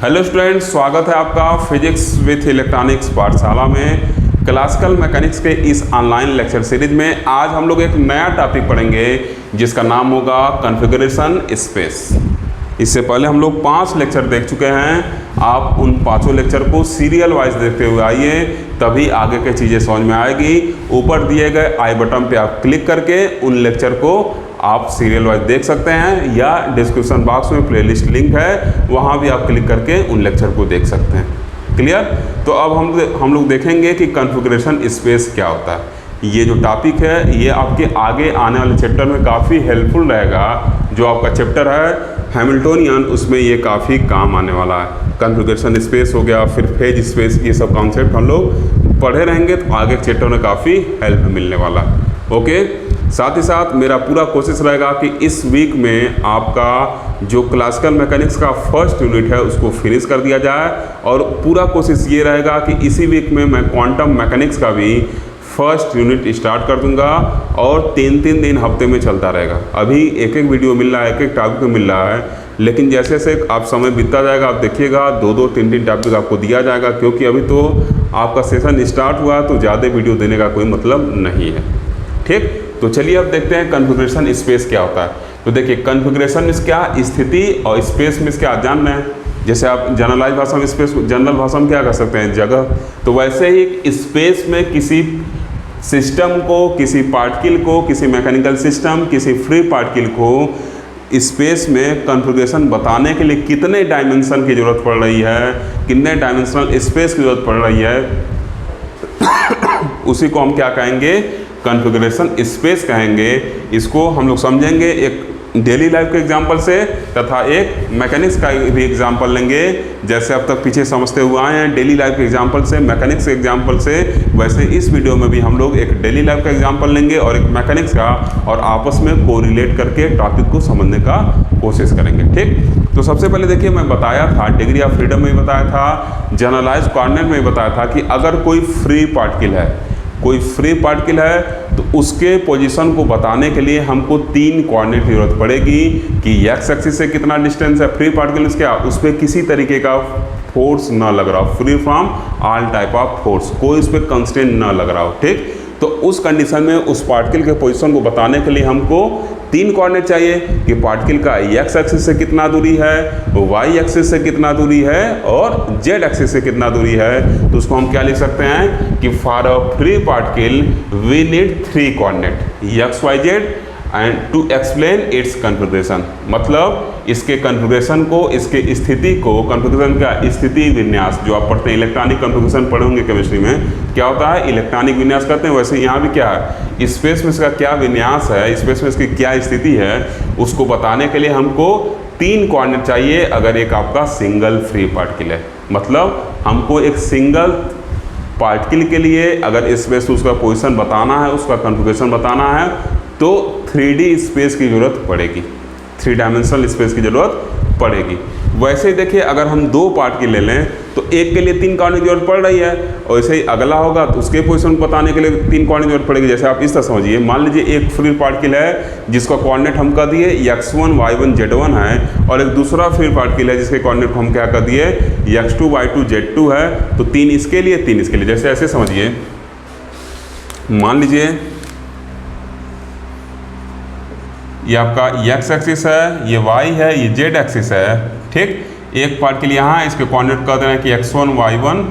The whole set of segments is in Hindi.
हेलो स्टूडेंट्स, स्वागत है आपका फिजिक्स विथ इलेक्ट्रॉनिक्स पाठशाला में क्लासिकल मैकेनिक्स के इस ऑनलाइन लेक्चर सीरीज में आज हम लोग एक नया टॉपिक पढ़ेंगे जिसका नाम होगा कॉन्फ़िगरेशन स्पेस। इससे पहले हम लोग 5 लेक्चर देख चुके हैं। आप उन 5 लेक्चर को सीरियल वाइज देखते हुए आइए, तभी आगे की चीज़ें समझ में आएगी। ऊपर दिए गए आई बटन पे आप क्लिक करके उन लेक्चर को आप सीरियल वाइज देख सकते हैं, या डिस्क्रिप्शन बॉक्स में प्लेलिस्ट लिंक है, वहाँ भी आप क्लिक करके उन लेक्चर को देख सकते हैं। क्लियर? तो अब हम लोग देखेंगे कि कॉन्फ़िगरेशन स्पेस क्या होता है। ये जो टॉपिक है ये आपके आगे आने वाले चैप्टर में काफ़ी हेल्पफुल रहेगा। जो आपका चैप्टर है हैमिल्टोनियन, उसमें ये काफ़ी काम आने वाला है। कॉन्फ़िगरेशन स्पेस हो गया, फिर फेज स्पेस, ये सब कॉन्सेप्ट हम लोग पढ़े रहेंगे तो आगे चैप्टर में काफ़ी हेल्प मिलने वाला है। ओके, साथ ही साथ मेरा पूरा कोशिश रहेगा कि इस वीक में आपका जो क्लासिकल मैकेनिक्स का फर्स्ट यूनिट है उसको फिनिश कर दिया जाए, और पूरा कोशिश ये रहेगा कि इसी वीक में मैं क्वांटम मैकेनिक्स का भी फर्स्ट यूनिट स्टार्ट कर दूंगा, और 3-3 दिन हफ्ते में चलता रहेगा। अभी एक वीडियो मिल रहा है, एक टॉपिक में मिल रहा है, लेकिन जैसे जैसे आप समय बीतता जाएगा आप देखिएगा 2-2, 3-3 टॉपिक आपको दिया जाएगा, क्योंकि अभी तो आपका सेशन स्टार्ट हुआ तो ज़्यादा वीडियो देने का कोई मतलब नहीं है। ठीक, तो चलिए अब देखते हैं कॉन्फ़िगरेशन स्पेस क्या होता है। तो देखिए, कॉन्फ़िगरेशन में क्या स्थिति और स्पेस में क्या जान रहे हैं। जैसे आप जनरलाइज भाषा में स्पेस, जनरल भाषा में क्या कर सकते हैं, जगह। तो वैसे ही स्पेस में किसी सिस्टम को, किसी पार्टिकल को, किसी मैकेनिकल सिस्टम, किसी फ्री पार्टिकल को स्पेस में कॉन्फ़िगरेशन बताने के लिए कितने डायमेंशन की ज़रूरत पड़ रही है, कितने डायमेंशनल स्पेस की ज़रूरत पड़ रही है, उसी को हम क्या कहेंगे, कॉन्फ़िगरेशन स्पेस कहेंगे। इसको हम लोग समझेंगे एक डेली लाइफ के एग्जांपल से, तथा एक मैकेनिक्स का भी एग्जांपल लेंगे। जैसे अब तक पीछे समझते हुए आए हैं डेली लाइफ के एग्जांपल से, मैकेनिक्स के एग्जांपल से, वैसे इस वीडियो में भी हम लोग एक डेली लाइफ का एग्जांपल लेंगे और एक मैकेनिक्स का, और आपस में कोरिलेट करके टॉपिक को समझने का कोशिश करेंगे। ठीक, तो सबसे पहले देखिए, मैं बताया था डिग्री ऑफ फ्रीडम में बताया था, जनरलाइज कोऑर्डिनेट में बताया था कि अगर कोई फ्री पार्टिकल है, कोई फ्री पार्टिकल है, तो उसके पोजीशन को बताने के लिए हमको 3 कोऑर्डिनेट की जरूरत पड़ेगी कि एक्स एक्सिस से कितना डिस्टेंस है फ्री पार्टिकल, क्या उस पर किसी तरीके का फोर्स ना लग रहा हो, free from all type of force, कोई उस पर कंस्टेंट ना लग रहा हो। ठीक, तो उस कंडीशन में उस पार्टिकल के पोजीशन को बताने के लिए हमको 3 कोऑर्डिनेट चाहिए कि पार्टिकल का एक्स एक्सिस से कितना दूरी है, वाई एक्सिस से कितना दूरी है, और जेड एक्सिस से कितना दूरी है। तो उसको हम क्या लिख सकते हैं कि for a free particle we need 3 coordinate x y z and to explain its configuration. मतलब इसके कॉन्फ़िगरेशन को, इसके स्थिति को, कॉन्फ़िगरेशन का स्थिति विन्यास, जो आप पढ़ते हैं इलेक्ट्रॉनिक कॉन्फ़िगरेशन पढ़ेंगे केमिस्ट्री में, क्या होता है, इलेक्ट्रॉनिक विन्यास करते हैं। वैसे यहाँ भी क्या है, स्पेस में इसका क्या विन्यास है, स्पेस में इसकी क्या स्थिति है, उसको बताने के लिए हमको 3 कोऑर्डिनेट चाहिए। अगर एक आपका सिंगल फ्री पार्टिकल है, मतलब हमको एक सिंगल पार्टिकल के लिए अगर स्पेस उसका पोजीशन बताना है, उसका कॉन्फ़िगरेशन बताना है, तो 3D स्पेस की ज़रूरत पड़ेगी, 3 डायमेंशनल स्पेस की ज़रूरत पड़ेगी। वैसे ही देखिए, अगर हम 2 पार्टिकल ले लें तो एक के लिए 3 कोऑर्डिनेट की जरूरत पड़ रही है, और वैसे ही अगला होगा तो उसके पोजीशन को बताने के लिए 3 कोऑर्डिनेट की जरूरत पड़ेगी। जैसे आप इस तरह समझिए, मान लीजिए एक फ्री पार्टिकल है जिसका कोऑर्डिनेट हम कर दिए x1 y1 z1 है, और एक दूसरा फ्री पार्टिकल है जिसके कोऑर्डिनेट को हम क्या कर दिए x2 y2 z2 है। तो 3 इसके लिए, 3 इसके लिए। जैसे ऐसे समझिए, मान लीजिए ये आपका x एक्सिस है, ये y है, ये z एक्सिस है। ठीक, एक पार्टिकल यहाँ है, इसके कोऑर्डिनेट कर दे रहे हैं कि x1 y1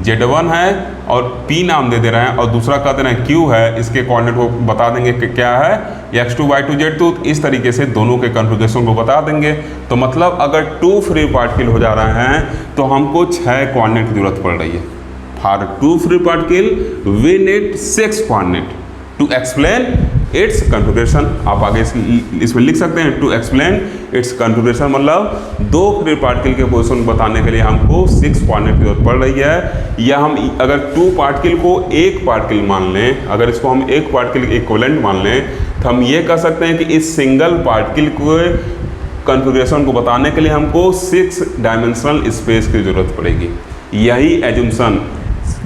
z1 है, और p नाम दे रहे हैं, और दूसरा कर दे रहे हैं q है, इसके कोऑर्डिनेट को बता देंगे कि क्या है x2 y2 z2। इस तरीके से दोनों के कॉन्फ़िगरेशन को बता देंगे। तो मतलब अगर 2 फ्री पार्टिकल हो जा रहे हैं तो हमको 6 कोऑर्डिनेट की जरूरत पड़ रही है। For 2 free particle we need 6 coordinate to explain its configuration. आप आगे इसमें लिख सकते हैं टू एक्सप्लेन इट्स कॉन्फ़िगरेशन, मतलब 2 फ्री पार्टिकल के पोजीशन बताने के लिए हमको 6 कोऑर्डिनेट की जरूरत पड़ रही है। या हम अगर 2 पार्टिकल को एक पार्टिकल मान लें, अगर इसको हम एक पार्टिकल इक्विवेलेंट मान लें, तो हम ये कह सकते हैं कि इस सिंगल पार्टिकल को कॉन्फ़िगरेशन को बताने के लिए हमको 6 डायमेंशनल स्पेस की ज़रूरत पड़ेगी। यही एजम्पशन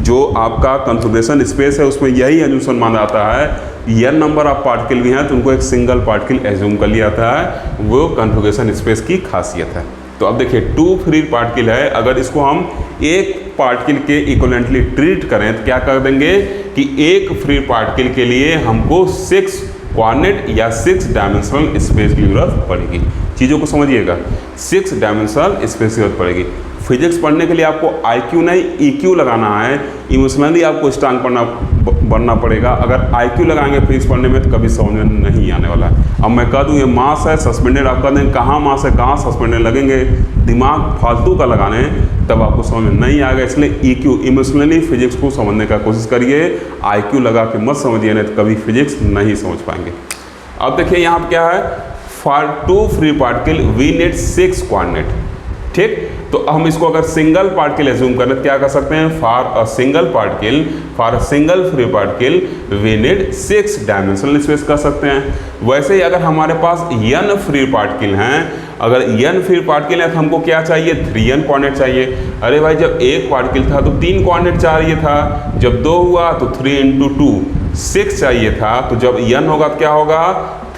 जो आपका कॉन्फ़िगरेशन स्पेस है उसमें यही एजम्पशन माना जाता है। n नंबर ऑफ पार्टिकल भी हैं तो उनको एक सिंगल पार्टिकल एज्यूम कर लिया जाता है, वो कॉन्फ़िगरेशन स्पेस की खासियत है। तो अब देखिए 2 फ्री पार्टिकल है, अगर इसको हम एक पार्टिकल के इक्विवेलेंटली ट्रीट करें तो क्या कर देंगे कि एक फ्री पार्टिकल के लिए हमको 6 कोऑर्डिनेट या 6 डायमेंशनल स्पेस की जरूरत पड़ेगी। चीज़ों को समझिएगा, 6 डायमेंशनल स्पेस की जरूरत पड़ेगी। फिजिक्स पढ़ने के लिए आपको IQ नहीं EQ लगाना है, इमोशनली आपको स्ट्रांग बनना पड़ेगा। अगर IQ लगाएंगे फिजिक्स पढ़ने में तो कभी समझ में नहीं आने वाला है। अब मैं कह दूँ ये मास है सस्पेंडेड, आप कह दें कहाँ मास है कहाँ सस्पेंडेड, लगेंगे दिमाग फालतू का लगाने, तब आपको समझ में नहीं आएगा। इसलिए EQ इमोशनली फिजिक्स को समझने का कोशिश करिए, IQ लगा के मत समझिए, नहीं तो कभी फिजिक्स नहीं समझ पाएंगे। अब देखिए यहाँ पर क्या है, for 2 free particle we need 6 coordinate. ठीक, तो हम इसको अगर सिंगल पार्टिकल एज्यूम करें तो क्या कर सकते हैं, for a single particle, for a single free particle we need 6 dimensional space कर सकते हैं। वैसे ही अगर हमारे पास n फ्री पार्टिकल हैं, अगर n फ्री पार्टिकल है तो हमको क्या चाहिए, 3n कोऑर्डिनेट चाहिए। अरे भाई जब एक पार्टिकल था तो 3 कोऑर्डिनेट चाहिए था, जब 2 हुआ तो 3 × 2 6 चाहिए था, तो जब n होगा तो क्या होगा,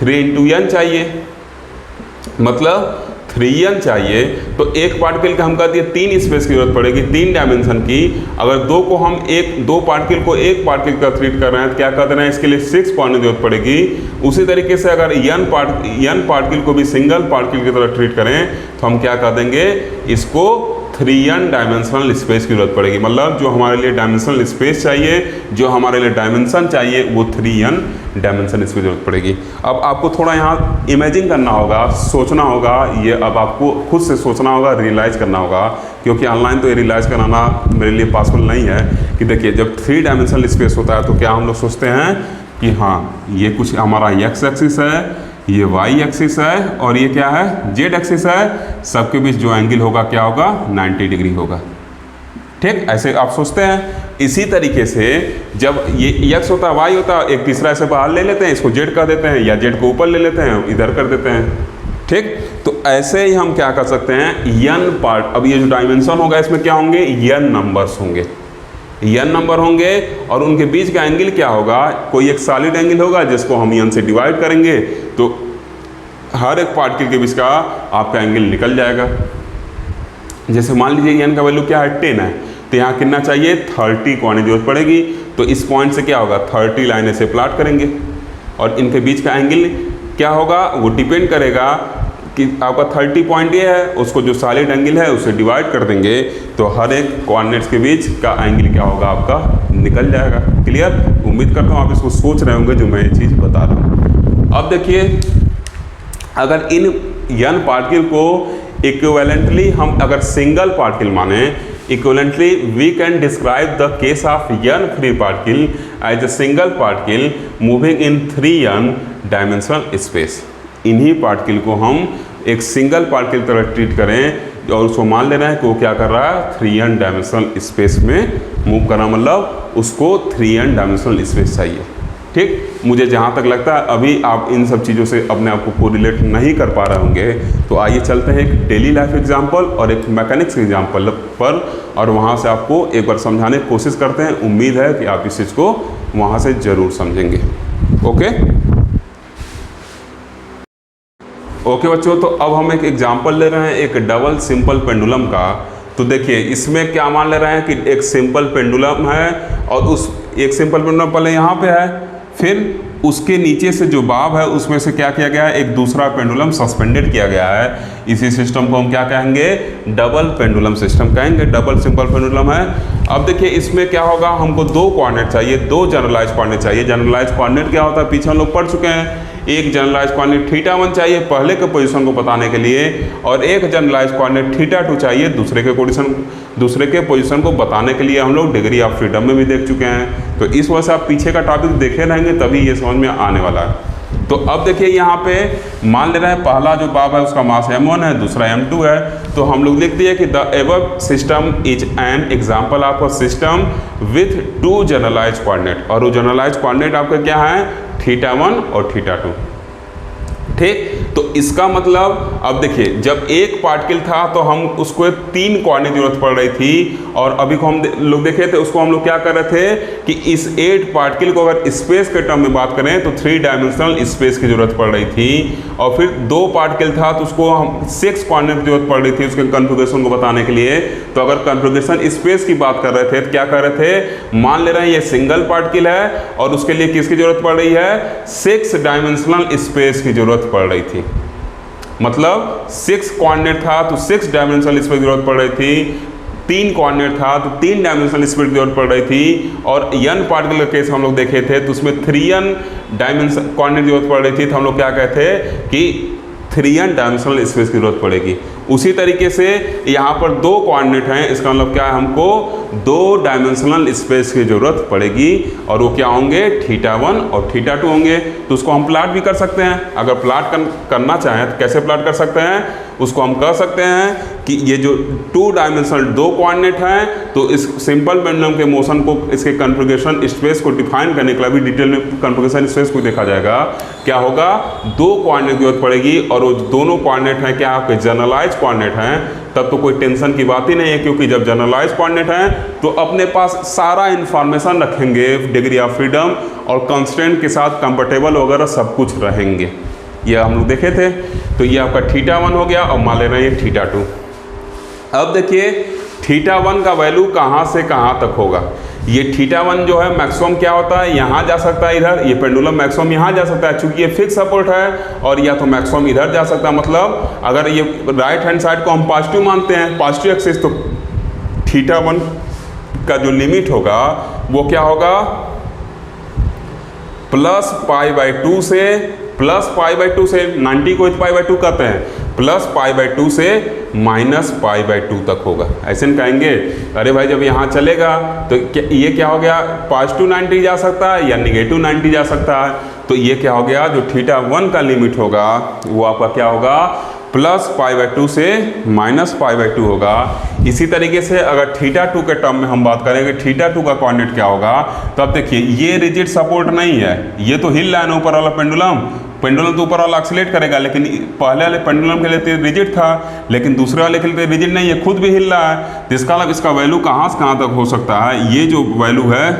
3 × n चाहिए, मतलब 3n चाहिए। तो एक पार्टिकल का हम कहते हैं 3 स्पेस की जरूरत पड़ेगी, 3 डायमेंशन की। अगर 2 को हम 2 पार्टिकल को एक पार्टिकल का ट्रीट कर रहे हैं तो क्या कर रहे हैं, इसके लिए 6 कोऑर्डिनेट की जरूरत पड़ेगी। उसी तरीके से अगर n पार्टिकल को भी सिंगल पार्टिकल की तरह ट्रीट करें तो हम क्या कर देंगे, इसको 3n डायमेंशनल स्पेस की जरूरत पड़ेगी। मतलब जो हमारे लिए डायमेंशनल स्पेस चाहिए, जो हमारे लिए डायमेंशन चाहिए, वो 3n डायमेंशन स्पेस की जरूरत पड़ेगी। अब आपको थोड़ा यहाँ इमेजिन करना होगा, सोचना होगा, ये अब आपको खुद से सोचना होगा, रियलाइज़ करना होगा, क्योंकि ऑनलाइन तो ये रियलाइज़ कराना मेरे लिए पॉसिबल नहीं है। कि देखिए जब 3 डायमेंशनल स्पेस होता है तो क्या हम लोग सोचते हैं कि हाँ ये कुछ हमारा x एक्सिस है, ये y एक्सिस है और ये क्या है, z एक्सिस है, सबके बीच जो एंगल होगा क्या होगा, 90 डिग्री होगा। ठीक, ऐसे आप सोचते हैं। इसी तरीके से जब ये x होता है y होता है, एक तीसरा ऐसे बाहर ले लेते हैं, इसको z कर देते हैं, या z को ऊपर ले लेते हैं, इधर कर देते हैं। ठीक, तो ऐसे ही हम क्या कर सकते हैं, n पार्ट, अब ये जो डायमेंशन होगा इसमें क्या होंगे, n नंबर्स होंगे, n नंबर होंगे और उनके बीच का एंगल क्या होगा, कोई एक सॉलिड एंगल होगा जिसको हम n से डिवाइड करेंगे तो हर एक पार्टिकल के बीच का आपका एंगल निकल जाएगा। जैसे मान लीजिए n का वैल्यू क्या है, 10 है, तो यहाँ कितना चाहिए, 30 को आने की जरूरत पड़ेगी। तो इस पॉइंट से क्या होगा, 30 लाइन ऐसे प्लॉट करेंगे और इनके बीच का एंगल क्या होगा, वो डिपेंड करेगा कि आपका 30 पॉइंट ये है, उसको जो सॉलिड एंगल है उसे डिवाइड कर देंगे तो हर एक कोऑर्डिनेट्स के बीच का एंगल क्या होगा, आपका निकल जाएगा। क्लियर, उम्मीद करता हूँ आप इसको सोच रहे होंगे जो मैं ये चीज़ बता रहा हूँ। अब देखिए अगर इन n पार्टिकल को इक्विवेलेंटली हम अगर सिंगल पार्टिकल माने, equivalently we can describe the case of n free particle as a single particle moving in 3n dimensional space. इन्हीं पार्टिकल को हम एक सिंगल पार्टिकल तरह ट्रीट करें और उसको मान ले रहे हैं कि वो क्या कर रहा है, 3n डायमेंशनल स्पेस में मूव कर रहा, मतलब उसको 3n डायमेंशनल स्पेस चाहिए। ठीक, मुझे जहाँ तक लगता है अभी आप इन सब चीज़ों से अपने आप को कोरिलेट नहीं कर पा रहे होंगे, तो आइए चलते हैं एक डेली लाइफ एग्जाम्पल और एक मैकेनिक्स एग्जाम्पल पर, और वहाँ से आपको एक बार समझाने की कोशिश करते हैं। उम्मीद है कि आप इस चीज़ को वहाँ से ज़रूर समझेंगे। ओके बच्चों, तो अब हम एक एग्जाम्पल ले रहे हैं एक डबल सिंपल पेंडुलम का। तो देखिए इसमें क्या मान ले रहे हैं कि एक सिंपल पेंडुलम है और उस एक सिंपल पेंडुलम पहले यहाँ पे है, फिर उसके नीचे से जो बाब है उसमें से क्या किया गया है, एक दूसरा पेंडुलम सस्पेंडेड किया गया है। इसी सिस्टम को हम क्या कहेंगे, डबल पेंडुलम सिस्टम कहेंगे, डबल सिंपल पेंडुलम है। अब देखिए इसमें क्या होगा, हमको 2 कोऑर्डिनेट चाहिए, 2 जनरलाइज कोऑर्डिनेट चाहिए। जनरलाइज कोऑर्डिनेट क्या होता है पीछे हम लोग पढ़ चुके हैं। एक जनरलाइज कोऑर्डिनेट θ1 चाहिए पहले के पोजीशन को बताने के लिए, और एक जनरलाइज कोऑर्डिनेट θ2 चाहिए दूसरे के पोजीशन को बताने के लिए। हम लोग डिग्री ऑफ फ्रीडम में भी देख चुके हैं, तो इस वजह से आप पीछे का टॉपिक देखे रहेंगे तभी ये समझ में आने वाला है। तो अब देखिए यहाँ पे मान ले रहे हैं पहला जो बाब है उसका मास m1 है, दूसरा m2 है। तो हम लोग लिख दिए कि the above system is an example of a system with 2 generalize coordinate, और वो जनरलाइज कोऑर्डिनेट आपका क्या है, θ1 और θ2। ठीक। तो इसका मतलब अब देखिए, जब एक पार्टिकल था तो हम उसको 3 कोऑर्डिनेट की जरूरत पड़ रही थी, और अभी को हम लोग देखे थे उसको हम लोग क्या कर रहे थे कि इस 8 पार्टिकल को अगर स्पेस के टर्म में बात करें तो 3 डायमेंशनल स्पेस की जरूरत पड़ रही थी, और फिर 2 पार्टिकल था तो उसको हम 6 कोऑर्डिनेट की जरूरत पड़ रही थी उसके कन्फिगरेशन को बताने के लिए। तो अगर कन्फिगरेशन स्पेस की बात कर रहे थे तो क्या कर रहे थे, मान ले रहे हैं ये सिंगल पार्टिकल है और उसके लिए किसकी जरूरत पड़ रही है, 6 डायमेंशनल स्पेस की जरूरत पड़ रही थी। मतलब 6 कोऑर्डिनेट था तो 6 डायमेंशनल स्पेस की जरूरत पड़ रही थी, 3 कोऑर्डिनेट था तो 3 डायमेंशनल स्पेस की जरूरत पड़ रही थी, और n पार्टिकल का केस हम लोग देखे थे तो उसमें 3n डायमेंशन कोऑर्डिनेट की जरूरत पड़ रही थी, तो हम लोग क्या कहते हैं कि 3n डायमेंशनल स्पेस की जरूरत पड़ेगी। उसी तरीके से यहाँ पर 2 कोऑर्डिनेट हैं, इसका मतलब क्या है, हमको 2 डायमेंशनल स्पेस की जरूरत पड़ेगी, और वो क्या होंगे, θ1 और θ2 होंगे। तो उसको हम प्लाट भी कर सकते हैं, अगर प्लाट करना चाहें तो कैसे प्लाट कर सकते हैं, उसको हम कह सकते हैं कि ये जो 2 डायमेंशनल 2 कोऑर्डिनेट हैं, तो इस सिंपल पेंडुलम के मोशन को, इसके कन्फिगरेशन स्पेस को डिफाइन करने के लिए भी डिटेल में कन्फिगरेशन स्पेस को देखा जाएगा। क्या होगा, 2 कोऑर्डिनेट की जरूरत पड़ेगी, और वो दोनों कोऑर्डिनेट हैं क्या आपके जनरलाइज कोऑर्डिनेट हैं, तब तो कोई टेंशन की बात ही नहीं है, क्योंकि जब जनरलाइज कोऑर्डिनेट हैं तो अपने पास सारा इन्फॉर्मेशन रखेंगे, डिग्री ऑफ फ्रीडम और कंस्ट्रेंट के साथ कंफर्टेबल वगैरह सब कुछ रहेंगे। ये हम लोग देखे थे। तो ये आपका θ1 हो गया, और मान ले रहे हैं θ2। अब देखिए θ1 का वैल्यू कहाँ से कहाँ तक होगा। ये θ1 जो है मैक्सिमम क्या होता है, यहाँ जा सकता है इधर, ये पेंडुलम मैक्सिमम यहाँ जा सकता है, चूंकि ये फिक्स सपोर्ट है, और या तो मैक्सिमम इधर जा सकता है। मतलब अगर ये राइट हैंड साइड को हम पॉजिटिव मानते हैं, पॉजिटिव एक्सिस, तो θ1 का जो लिमिट होगा वो क्या होगा, +π/2 से, +π/2 से 90 को π/2 कहते हैं, +π/2 से -π/2 तक होगा। ऐसे नहीं कहेंगे अरे भाई जब यहाँ चलेगा तो ये क्या हो गया, +2 90 जा सकता है या -90 जा सकता है। तो ये क्या हो गया, जो θ1 का लिमिट होगा वो आपका क्या होगा, +π/2 से -π/2 होगा। इसी तरीके से अगर θ2 के टर्म में हम बात करेंगे, θ2 का कोऑर्डिनेट क्या होगा, तो अब देखिए ये रिजिड सपोर्ट नहीं है, ये तो हिल रहा है ना ऊपर वाला पेंडुलम तो ऊपर वाला एक्सीलेट करेगा, लेकिन पहले वाले पेंडुलम के लिए रिजिड था, लेकिन दूसरे वाले के लिए रिजिड नहीं है, खुद भी हिल रहा है। तो इसका मतलब इसका वैल्यू कहाँ से कहाँ तक हो सकता है, ये जो वैल्यू है,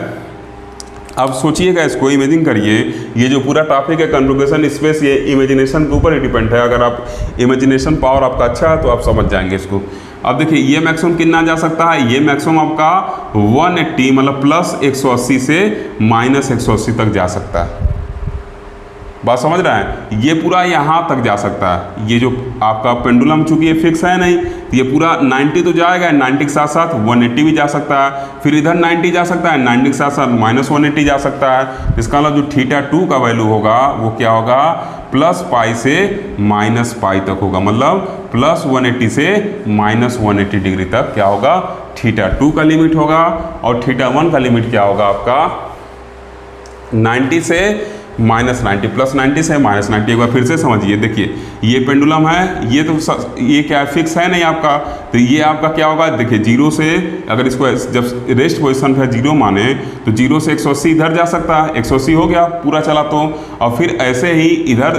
अब सोचिएगा, इसको इमेजिन करिए, ये जो पूरा टॉपिक है कन्फिगरेशन स्पेस, ये इमेजिनेशन के ऊपर ही डिपेंड है। अगर आप इमेजिनेशन पावर आपका अच्छा है तो आप समझ जाएंगे इसको। अब देखिए ये मैक्सिमम कितना जा सकता है, ये मैक्सिमम आपका 180 मतलब +180 से -180 तक जा सकता है। बात समझ रहा है, ये पूरा यहाँ तक जा सकता है। ये जो आपका पेंडुलम चूंकि ये फिक्स है नहीं, तो ये पूरा 90 तो जाएगा, 90 के साथ साथ 180 भी जा सकता है, फिर इधर 90 जा सकता है, 90 के साथ साथ -180 जा सकता है। इसका मतलब जो θ2 का वैल्यू होगा वो क्या होगा, +π से -π तक होगा, मतलब +180 से -180 डिग्री तक क्या होगा, θ2 का लिमिट होगा। और θ1 का लिमिट क्या होगा आपका, 90 से -90, +90 से -90। एक बार फिर से समझिए, देखिए ये पेंडुलम है, ये तो ये क्या है, फिक्स है नहीं आपका, तो ये आपका क्या होगा, देखिए 0 से, अगर इसको जब रेस्ट पोजिशन पर 0 माने तो 0 से 180 इधर जा सकता है, 180 हो गया पूरा चला तो, और फिर ऐसे ही इधर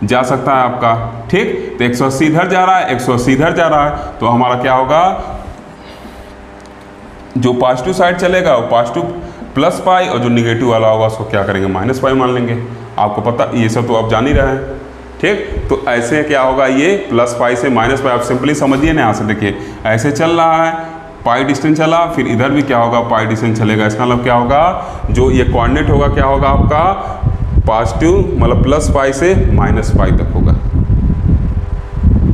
जा सकता है आपका, ठीक। तो 180 इधर जा रहा है, 180 इधर जा रहा है, तो हमारा क्या होगा, जो पॉजिटिव साइड चलेगा वो पॉजिटिव +π, और जो निगेटिव वाला होगा उसको क्या करेंगे, -π मान लेंगे। आपको पता, ये सब तो आप जान ही रहे हैं, ठीक। तो ऐसे क्या होगा, ये +π से -π, आप सिंपली समझिए ना, यहाँ से देखिए ऐसे चल रहा है, पाई डिस्टेंस चला, फिर इधर भी क्या होगा, पाई डिस्टेंस चलेगा। इसका मतलब क्या होगा, जो ये कोऑर्डिनेट होगा क्या होगा आपका, पॉजिटिव मतलब +π से -π तक होगा।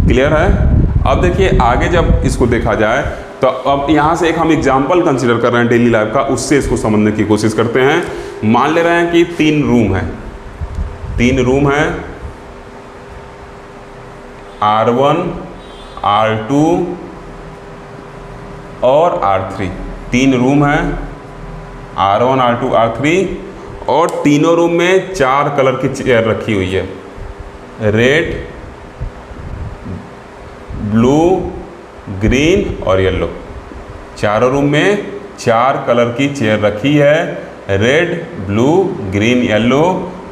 क्लियर है। अब देखिए आगे जब इसको देखा जाए तो अब यहाँ से एक हम एग्जाम्पल कंसिडर कर रहे हैं डेली लाइफ का, उससे इसको समझने की कोशिश करते हैं। मान ले रहे हैं कि 3 रूम है, 3 रूम है, R1, R2 और R3, 3 रूम है, R1, R2, R3, और तीनों रूम में 4 कलर की चेयर रखी हुई है, रेड, ब्लू, ग्रीन और येलो। चारों रूम में 4 कलर की चेयर रखी है, रेड, ब्लू, ग्रीन, येलो,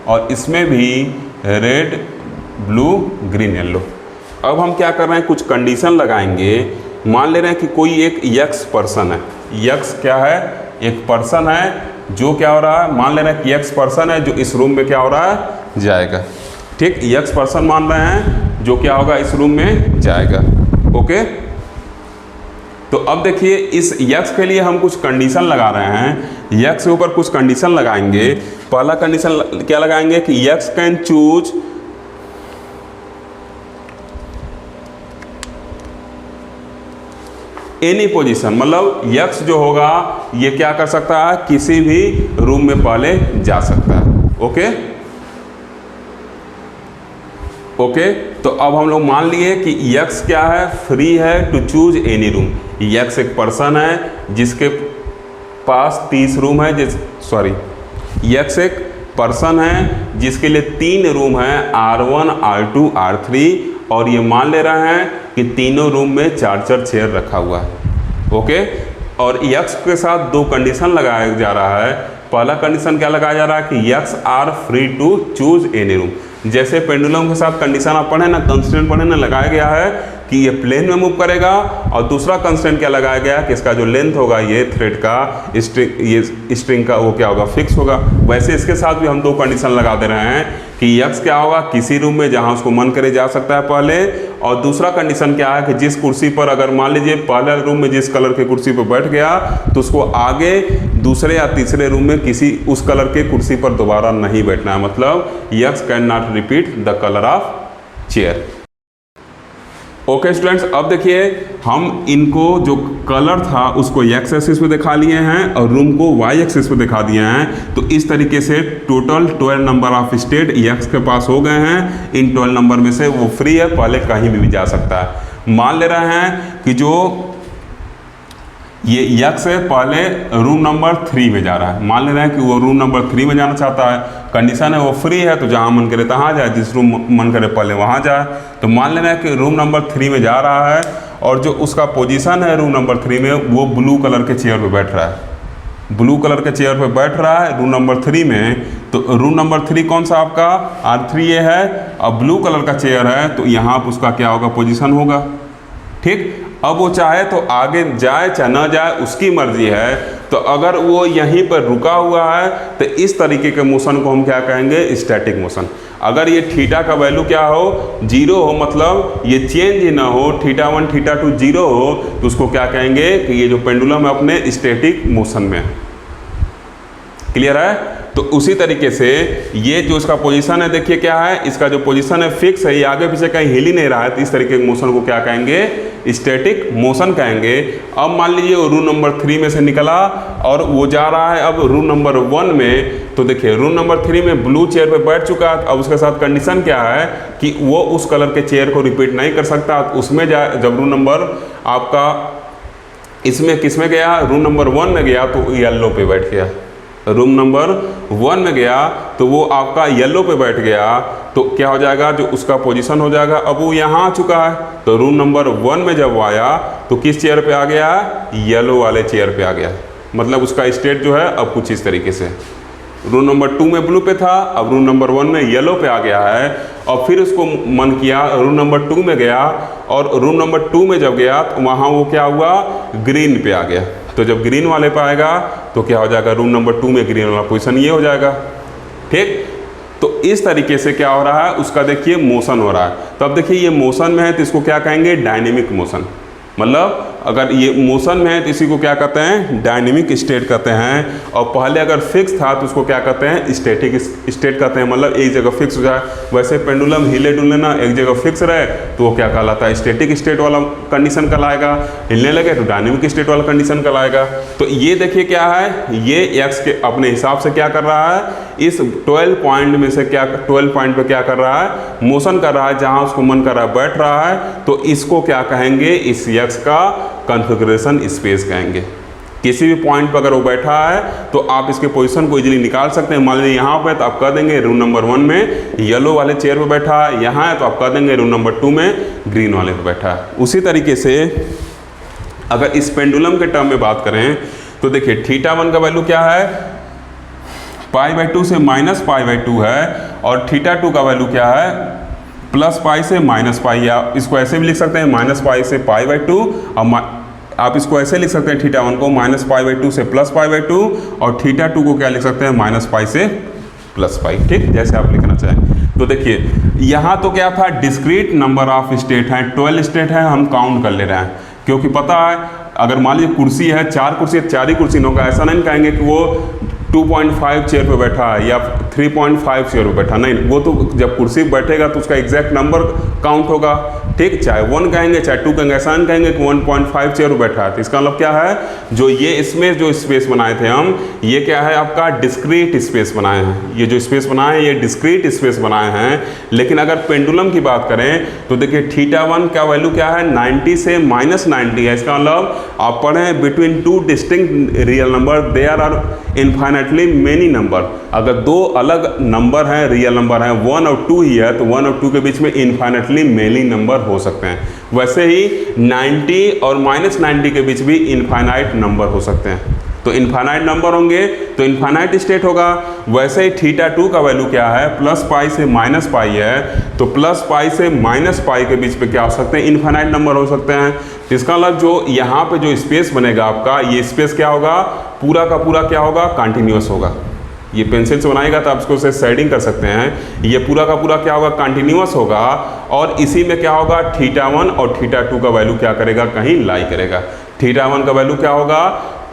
और इसमें भी रेड, ब्लू ग्रीन येलो। अब हम क्या कर रहे हैं, कुछ कंडीशन लगाएंगे। मान ले रहे हैं कि कोई एक यक्स पर्सन है, यक्स क्या है, एक पर्सन है जो क्या हो रहा है, मान ले रहे हैं कि यक्स पर्सन है जो इस रूम में क्या हो रहा है, जाएगा। ठीक, यक्स पर्सन मान रहे हैं जो क्या होगा, इस रूम में जाएगा। ओके, तो अब देखिए इस यक्स के लिए हम कुछ कंडीशन लगा रहे हैं। यक्स के ऊपर कुछ कंडीशन लगाएंगे। पहला कंडीशन क्या लगाएंगे कि x can choose any position, मतलब यक्स जो होगा ये क्या कर सकता है, किसी भी रूम में पहले जा सकता है। ओके ओके, तो अब हम लोग मान लिए कि यक्स क्या है, फ्री है to choose any room. X एक पर्सन है जिसके पास 30 रूम है, यक्स एक पर्सन है जिसके लिए 3 रूम है, R1 R2 R3, और ये मान ले रहे हैं कि तीनों रूम में 4-4 चेयर रखा हुआ है। ओके, और यक्स के साथ 2 कंडीशन लगाया जा रहा है। पहला कंडीशन क्या लगाया जा रहा है कि x are free to choose any room. जैसे पेंडुलम के साथ कंडीशन आप पढ़े ना, कंस्टेंट पढ़े ना, लगाया गया है कि ये प्लेन में मूव करेगा, और दूसरा कंस्टेंट क्या लगाया गया है कि इसका जो लेंथ होगा ये थ्रेड का, ये स्ट्रिंग का, वो क्या होगा, फिक्स होगा। वैसे इसके साथ भी हम 2 कंडीशन लगा दे रहे हैं कि यक्स क्या होगा, किसी रूम में जहां उसको मन करे जा सकता है पहले, और दूसरा कंडीशन क्या है कि जिस कुर्सी पर, अगर मान लीजिए पहले रूम में जिस कलर की कुर्सी पर बैठ गया तो उसको आगे दूसरे या तीसरे रूम में किसी उस कलर के कुर्सी पर दोबारा नहीं बैठना है। मतलब x can not repeat the colour of chair. Okay students, अब देखिए हम इनको जो कलर था उसको एक्स एक्सिस पे दिखा लिए हैं और रूम को वाई एक्सिस पे दिखा दिए हैं। तो इस तरीके से total 12 number of state x के पास हो गए हैं। इन 12 नंबर में से वो फ्री है, पहले कहीं भी जा सकता है। मान ले रहे हैं कि जो ये यक्स है पहले रूम नंबर 3 में जा रहा है। मान ले रहे हैं कि वो रूम नंबर 3 में जाना चाहता है, कंडीशन है वो फ्री है, तो जहाँ मन करे तहाँ जाए, जिस रूम मन करे पहले वहाँ जाए। तो मान ले रहे हैं कि रूम नंबर 3 में जा रहा है, और जो उसका पोजीशन है रूम नंबर 3 में, वो ब्लू कलर के चेयर पे बैठ रहा है। ब्लू कलर के चेयर पे बैठ रहा है रूम नंबर 3 में। तो रूम नंबर 3 कौन सा आपका, R3 ये है, और ब्लू कलर का चेयर है, तो यहाँ पर उसका क्या होगा, पोजीशन होगा। ठीक, अब वो चाहे तो आगे जाए चाहे ना जाए, उसकी मर्जी है। तो अगर वो यहीं पर रुका हुआ है तो इस तरीके के मोशन को हम क्या कहेंगे, स्टैटिक मोशन। अगर ये थीटा का वैल्यू क्या हो, 0 हो, मतलब ये चेंज ही ना हो, θ1 θ2 0 हो, तो उसको क्या कहेंगे कि ये जो पेंडुलम है अपने स्टैटिक मोशन में है। क्लियर है? तो उसी तरीके से ये जो इसका पोजीशन है, देखिए क्या है, इसका जो पोजीशन है फिक्स है, ये आगे पीछे कहीं हिल ही नहीं रहा है, तो इस तरीके के मोशन को क्या कहेंगे, स्टैटिक मोशन कहेंगे। अब मान लीजिए वो रूम नंबर 3 में से निकला और वो जा रहा है अब रूम नंबर 1 में। तो देखिए रूम नंबर 3 में ब्लू चेयर पे बैठ चुका है। अब उसके साथ कंडीशन क्या है कि वो उस कलर के चेयर को रिपीट नहीं कर सकता। उसमें जब रूम नंबर आपका इसमें किस में गया, रूम नंबर 1 में गया, तो येलो पे बैठ गया। रूम नंबर 1 में गया तो वो आपका येलो पे बैठ गया, तो क्या हो जाएगा, जो उसका पोजीशन हो जाएगा। अब वो यहाँ आ चुका है, तो रूम नंबर 1 में जब वो आया तो किस चेयर पे आ गया, येलो वाले चेयर पे आ गया। मतलब उसका स्टेट जो है अब कुछ इस तरीके से, रूम नंबर 2 में ब्लू पे था, अब रूम नंबर 1 में येलो पे आ गया है। और फिर उसको मन किया, रूम नंबर 2 में गया, और रूम नंबर 2 में जब गया तो वहाँ वो क्या हुआ, ग्रीन पे आ गया। तो जब ग्रीन वाले पे आएगा तो क्या हो जाएगा, रूम नंबर 2 में ग्रीन वाला पोजीशन ये हो जाएगा। ठीक, तो इस तरीके से क्या हो रहा है, उसका देखिए मोशन हो रहा है। तो अब देखिए ये मोशन में है तो इसको क्या कहेंगे, डायनेमिक मोशन। मतलब अगर ये मोशन में है तो इसी को क्या कहते हैं, डायनेमिक स्टेट कहते हैं। और पहले अगर फिक्स था तो उसको क्या कहते हैं, स्टैटिक स्टेट कहते हैं। मतलब एक जगह फिक्स हो जाए। वैसे पेंडुलम हिले डुलने ना, एक जगह फिक्स रहे तो वो क्या कहलाता है, स्टैटिक स्टेट वाला कंडीशन कहलाएगा। हिलने लगे तो डायनेमिक स्टेट वाला कंडीशन कहलाएगा। तो ये देखिए क्या है, ये एक्स के अपने हिसाब से क्या कर रहा है, इस 12 पॉइंट में से क्या, 12 पॉइंट पे क्या कर रहा है, मोशन कर रहा है, जहाँ उसको मन कर रहा है बैठ रहा है। तो इसको क्या कहेंगे, इस एक्स का कॉन्फ़िगरेशन स्पेस कहेंगे। किसी भी पॉइंट पर अगर वो बैठा है तो आप इसके पोजीशन को इजीली निकाल सकते हैं। मान लीजिए यहाँ पे तो आप कह देंगे रूम नंबर 1 में येलो वाले चेयर पे बैठा है, यहाँ है तो आप कह देंगे रूम नंबर 2 में ग्रीन वाले पे बैठा है। उसी तरीके से अगर इस पेंडुलम के टर्म में बात करें तो देखिए θ1 का वैल्यू क्या है, π/2 से -π/2 है, और θ2 का वैल्यू क्या है, प्लस पाई से माइनस पाई, या इसको ऐसे भी लिख सकते हैं माइनस पाई से पाई बाई 2, और आप इसको ऐसे लिख सकते हैं थीटा 1 को माइनस पाई बाई 2 से प्लस पाई बाई 2, और थीटा 2 को क्या लिख सकते हैं माइनस पाई से प्लस पाई, ठीक, जैसे आप लिखना चाहें। तो देखिए यहाँ तो क्या था, डिस्क्रीट नंबर ऑफ स्टेट हैं, 12 स्टेट है, हम काउंट कर ले रहे हैं, क्योंकि पता है अगर मान लीजिए कुर्सी है, 4 कुर्सी है, 4 ही कुर्सी न होगा, ऐसा नहीं कहेंगे कि वो 2.5 चेयर पे बैठा है या 3.5 चेयर पे बैठा, नहीं, वो तो जब कुर्सी पर बैठेगा तो उसका एग्जैक्ट नंबर काउंट होगा, ठीक, चाहे 1 कहेंगे चाहे 2 कहेंगे, ऐसा नहीं कहेंगे कि 1.5 चेयर पर बैठा है। तो इसका मतलब क्या है, जो ये इसमें जो स्पेस बनाए थे हम, ये क्या है आपका डिस्क्रीट स्पेस बनाए हैं, ये जो स्पेस बनाए हैं ये डिस्क्रीट स्पेस बनाए हैं। लेकिन अगर पेंडुलम की बात करें तो देखिए थीटा 1 का वैल्यू क्या है, 90 से -90 है, इसका मतलब आप पढ़ें between 2 distinct real number there are infinitely many number, अगर 2 अलग नंबर हैं, रियल नंबर हैं, 1 और 2 ही है, तो 1 और 2 के बीच में इनफाइनाइटली मेनी नंबर हो सकते हैं। वैसे ही 90 और -90 के बीच भी इनफाइनाइट नंबर हो सकते हैं, तो इनफाइनाइट नंबर होंगे तो इनफाइनाइट स्टेट होगा। वैसे ही थीटा 2 का वैल्यू क्या है, प्लस पाई से माइनस पाई है, तो प्लस पाई से माइनस पाई के बीच पे क्या हो सकते हैं, इनफाइनाइट नंबर हो सकते हैं। तो इसका मतलब जो यहाँ पे जो स्पेस बनेगा आपका, ये स्पेस क्या होगा, पूरा का पूरा क्या होगा, कंटिन्यूअस होगा। ये पेंसिल से बनाएगा तो आप इसको से शेडिंग कर सकते हैं, ये पूरा का पूरा क्या होगा, कंटिन्यूअस होगा, और इसी में क्या होगा, थीटा 1 और थीटा 2 का वैल्यू क्या करेगा, कहीं लाई करेगा। थीटा 1 का वैल्यू क्या होगा,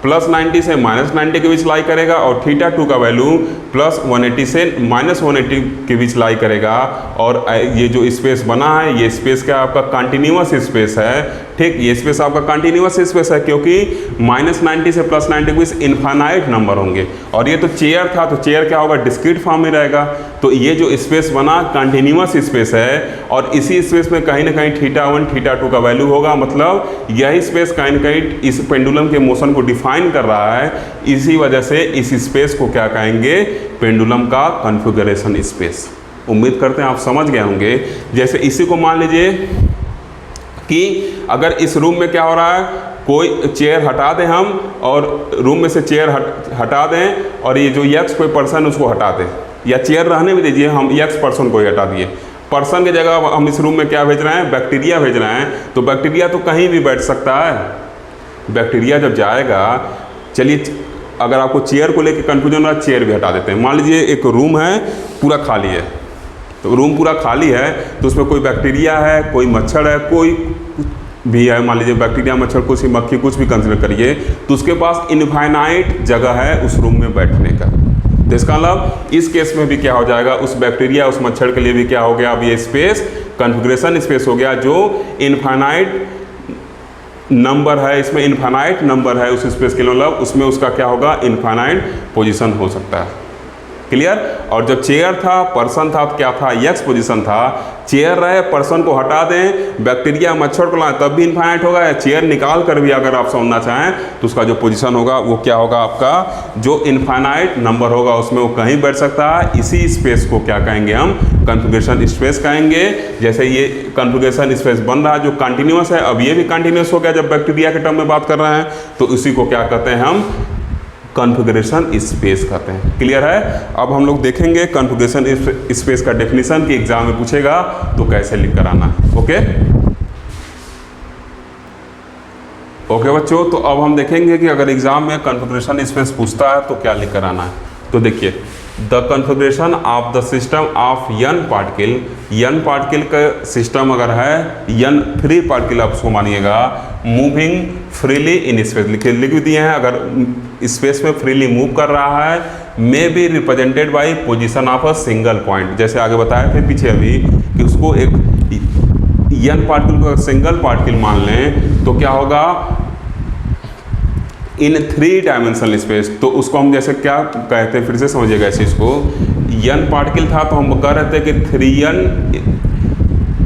प्लस 90 से माइनस 90 के बीच लाई करेगा, और थीटा 2 का वैल्यू प्लस 180 से माइनस 180 के बीच लाई करेगा। और ये जो स्पेस बना है, ये स्पेस क्या आपका कंटिन्यूअस स्पेस है, ठीक, ये स्पेस आपका कंटिन्यूअस स्पेस है, क्योंकि -90 से +90 के बीच इनफाइनाइट नंबर होंगे। और ये तो चेयर था, तो चेयर क्या होगा, डिस्क्रीट फॉर्म में रहेगा, तो ये जो स्पेस बना कंटिन्यूअस स्पेस है, और इसी स्पेस में कहीं ना कहीं थीटा 1 थीटा 2 का वैल्यू होगा, मतलब यही स्पेस कहीं ना कहीं इस पेंडुलम के मोशन को डिफाइन कर रहा है। इसी वजह से इस स्पेस को क्या कहेंगे, पेंडुलम का कॉन्फ़िगरेशन स्पेस। उम्मीद करते हैं आप समझ गए होंगे। जैसे इसी को मान लीजिए कि अगर इस रूम में क्या हो रहा है, कोई चेयर हटा दें हम, और रूम में से चेयर हटा दें, और ये जो यक्स कोई पर्सन उसको हटा दें, या चेयर रहने में दीजिए, हम यक्स पर्सन को ही हटा दिए, पर्सन की जगह हम इस रूम में क्या भेज रहे हैं, बैक्टीरिया भेज रहे हैं, तो बैक्टीरिया तो कहीं भी बैठ सकता है। बैक्टीरिया जब जाएगा, चलिए अगर आपको चेयर को लेकर कन्फ्यूजन रहा, चेयर भी हटा देते हैं। मान लीजिए एक रूम है पूरा खाली है, तो रूम पूरा खाली है, तो उसमें कोई बैक्टीरिया है, कोई मच्छर है, कोई भी है, मान लीजिए बैक्टीरिया, मच्छर, कुछ भी, मक्खी, कुछ भी कंसिडर करिए, तो उसके पास इनफाइनाइट जगह है उस रूम में बैठने का। तो इसका मतलब इस केस में भी क्या हो जाएगा, उस बैक्टीरिया, उस मच्छर के लिए भी क्या हो गया, अब ये स्पेस कॉन्फ़िगरेशन स्पेस हो गया, जो इनफाइनाइट नंबर है, इसमें इनफाइनाइट नंबर है उस स्पेस के लिए, मतलब उसमें उसका क्या होगा, इनफाइनाइट पोजीशन हो सकता है। क्लियर। और जब चेयर था, पर्सन था, तो क्या था, एक्स पोजीशन था। चेयर रहे, पर्सन को हटा दें, बैक्टीरिया मच्छर को लाएं, तब भी इनफाइनाइट होगा। या चेयर निकाल कर भी अगर आप समझना चाहें तो उसका जो पोजीशन होगा वो क्या होगा, आपका जो इनफाइनाइट नंबर होगा उसमें वो कहीं बैठ सकता है। इसी स्पेस को क्या कहेंगे हम, कॉन्फ़िगरेशन स्पेस कहेंगे। जैसे ये कॉन्फ़िगरेशन स्पेस बन रहा है जो कंटिन्यूस है, अब ये भी कंटिन्यूस हो गया जब बैक्टीरिया के टर्म में बात कर रहे हैं, तो उसी को क्या कहते हैं हम, कॉन्फ़िगरेशन स्पेस कहते हैं। क्लियर है। अब हम लोग देखेंगे कॉन्फ़िगरेशन स्पेस का डेफिनेशन की एग्जाम में पूछेगा तो कैसे लिख कर आना। ओके ओके बच्चों, तो अब हम देखेंगे कि अगर एग्जाम में कॉन्फ़िगरेशन स्पेस पूछता है तो क्या लिख कर आना है। तो देखिए, the configuration of the system of n particle, n particle का सिस्टम अगर है, n फ्री पार्टिकल आप उसको मानिएगा, मूविंग फ्रीली इन स्पेस, लिख दिए हैं, अगर स्पेस में फ्रीली मूव कर रहा है, may be represented by position of a single point. जैसे आगे बताया थे पीछे अभी कि उसको एक n पार्टिकल को सिंगल पार्टिकल मान लें तो क्या होगा, इन 3 डायमेंशनल स्पेस। तो उसको हम जैसे क्या कहते हैं, फिर से समझिएगा इस चीज़ को, n पार्टिकल था तो हम कह रहे थे कि 3n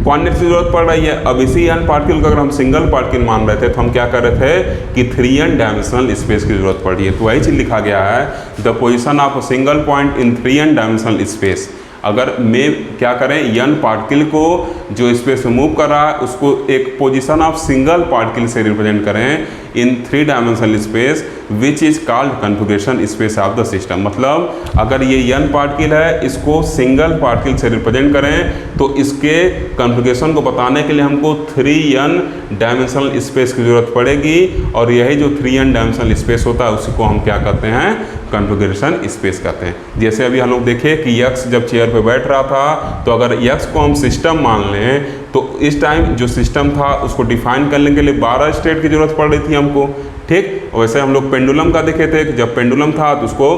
क्वांटिटी की जरूरत पड़ रही है। अब इसी n पार्टिकल को अगर हम सिंगल पार्टिकल मान रहे थे तो हम क्या कर रहे थे कि 3n डायमेंशनल स्पेस की जरूरत पड़ रही है। तो वही चीज़ लिखा गया है, the position of a single point in 3n dimensional space. अगर मैं क्या करें, n पार्टिकल को जो स्पेस में मूव कर रहा है उसको एक पोजीशन ऑफ सिंगल पार्टिकल से रिप्रेजेंट करें इन 3 dimensional space which is called configuration space of the system. मतलब अगर ये n पार्टिकल है, इसको सिंगल पार्टिकल से रिप्रेजेंट करें तो इसके कॉन्फ़िगरेशन को बताने के लिए हमको 3n डायमेंशनल स्पेस की ज़रूरत पड़ेगी, और यही जो 3n डायमेंशनल स्पेस होता है उसी को हम क्या कहते हैं, कॉन्फ़िगरेशन स्पेस कहते हैं। जैसे अभी हम लोग देखे कि x जब चेयर पे बैठ रहा था, तो अगर x को हम सिस्टम मान लें तो इस टाइम जो सिस्टम था उसको डिफाइन करने के लिए 12 स्टेट की ज़रूरत पड़ रही थी हमको, ठीक। वैसे हम लोग पेंडुलम का देखे थे कि जब पेंडुलम था तो उसको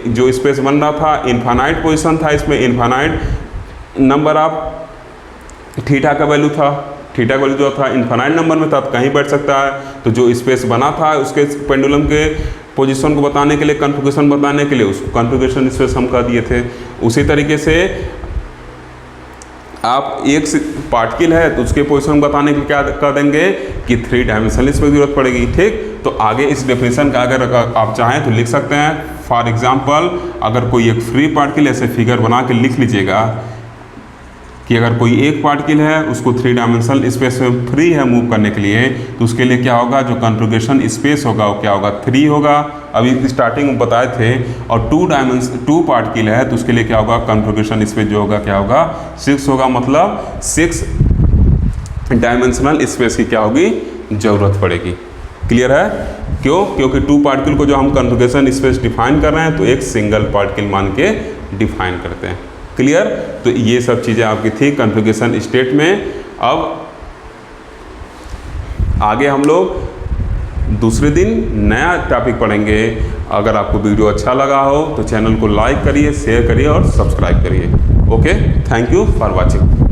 जो स्पेस बन रहा था इनफाइनाइट पोजीशन था, इसमें इनफाइनाइट नंबर ऑफ थीटा का वैल्यू था, थीटा का वैल्यू जो था इनफाइनाइट नंबर में था तो कहीं बैठ सकता है। तो जो स्पेस बना था उसके पेंडुलम के पोजीशन को बताने के लिए, कॉन्फ़िगरेशन बताने के लिए उसको कॉन्फ़िगरेशन स्पेस हम कह दिए थे। उसी तरीके से आप एक पार्टिकल है तो उसके पोजीशन बताने के लिए क्या कर देंगे कि 3 डायमेंशनल स्पेस की जरूरत पड़ेगी, ठीक। तो आगे इस डेफिनेशन का अगर आप चाहें तो लिख सकते हैं। फॉर एग्जांपल अगर कोई एक फ्री पार्टिकल ऐसे फिगर बना के लिख लीजिएगा कि अगर कोई एक पार्टिकल है उसको 3 डायमेंशनल स्पेस में फ्री है मूव करने के लिए, तो उसके लिए क्या होगा, जो कॉन्फ़िगरेशन स्पेस होगा वो क्या होगा, 3 होगा, अभी स्टार्टिंग में बताए थे। और 2 पार्टिकल है तो उसके लिए क्या होगा, कॉन्फ़िगरेशन स्पेस जो होगा क्या होगा, 6 होगा। मतलब 6 डायमेंशनल स्पेस की क्या होगी, ज़रूरत पड़ेगी। क्लियर है? क्यों? क्योंकि 2 पार्टिकल को जो हम कॉन्फ़िगरेशन स्पेस डिफाइन कर रहे हैं तो एक सिंगल पार्टिकल मान के डिफाइन करते हैं। क्लियर? तो ये सब चीज़ें आपकी थी कॉन्फ़िगरेशन स्टेट में। अब आगे हम लोग दूसरे दिन नया टॉपिक पढ़ेंगे। अगर आपको वीडियो अच्छा लगा हो तो चैनल को लाइक करिए, शेयर करिए और सब्सक्राइब करिए। Okay, thank you for watching.